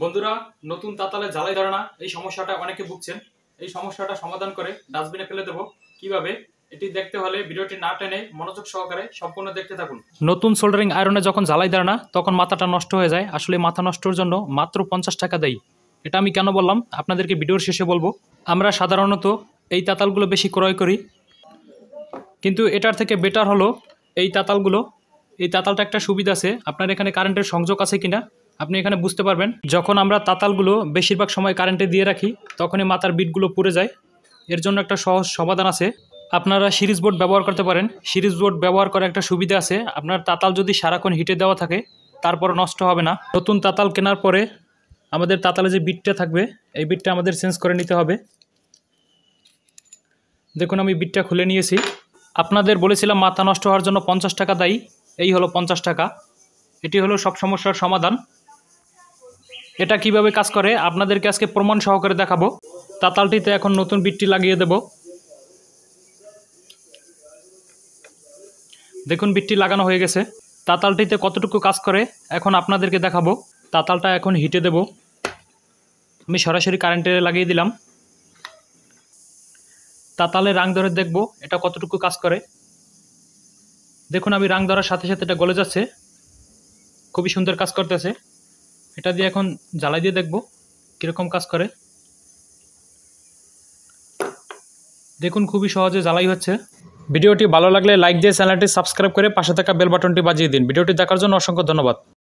বন্ধুরা, নতুন তাতালে জ্বালাই ধরে না, এই সমস্যাটা অনেকে ভুগছেন। এই সমস্যাটা সমাধান করে ডাস্টবিনে ফেলে দেব কিভাবে, এটি দেখতে হলে ভিডিওটি না টেনে মনোযোগ সহকারে সম্পূর্ণ দেখতে থাকুন। নতুন সোল্ডারিং আয়রনে যখন জ্বালাই ধরে না তখন মাথাটা নষ্ট হয়ে যায়। আসলে মাথা নষ্টর জন্য মাত্র 50 টাকা দেয়। এটা আমি কেন বললাম আপনাদেরকে ভিডিওর শেষে বলবো। আমরা সাধারণত এই তাতালগুলো বেশি ক্রয় করি, কিন্তু এটার থেকে বেটার হলো এই তাতালগুলো। এই তাতালটা একটা সুবিধা আছে, আপনার এখানে কারেন্টের সংযোগ আছে কিনা আপনি এখানে বুঝতে পারবেন। যখন আমরা তাতালগুলো বেশিরভাগ সময় কারেন্টে দিয়ে রাখি তখনই মাথার বিটগুলো পুড়ে যায়। এর জন্য একটা সহজ সমাধান আছে, আপনারা সিরিজ বোর্ড ব্যবহার করতে পারেন। সিরিজ বোর্ড ব্যবহার করার একটা সুবিধা আছে, আপনার তাতাল যদি সারাক্ষণ হিটে দেওয়া থাকে তারপর নষ্ট হবে না। নতুন তাতাল কেনার পরে আমাদের তাতালে যে বিটটা থাকবে এই বিটটা আমাদের চেঞ্জ করে নিতে হবে। দেখুন আমি বিটটা খুলে নিয়েছি। আপনাদের বলেছিলাম মাথা নষ্ট হওয়ার জন্য 50 টাকা দায়ী, এই হলো 50 টাকা। এটি হলো সব সমস্যার সমাধান। এটা কিভাবে কাজ করে আপনাদেরকে আজকে প্রমাণ সহকারে দেখাবো। তাতালটিতে এখন নতুন বিটটি লাগিয়ে দেব। দেখুন বিটটি লাগানো হয়ে গেছে। তাতালটিতে কতটুকু কাজ করে এখন আপনাদেরকে দেখাবো। তাতালটা এখন হিটে দেব। আমি সরাসরি কারেন্টে লাগিয়ে দিলাম। তাতালে রাং ধরে দেখব এটা কতটুকু কাজ করে। দেখুন আমি রাং ধরার সাথে সাথে এটা গলে যাচ্ছে, খুবই সুন্দর কাজ করতেছে। এটা দিয়ে এখন জ্বালাই দিয়ে দেখব কীরকম কাজ করে। দেখুন খুবই সহজে জ্বালাই হচ্ছে। ভিডিওটি ভালো লাগলে লাইক দিয়ে চ্যানেলটি সাবস্ক্রাইব করে পাশে থাকা বেল বাটনটি বাজিয়ে দিন। ভিডিওটি দেখার জন্য অসংখ্য ধন্যবাদ।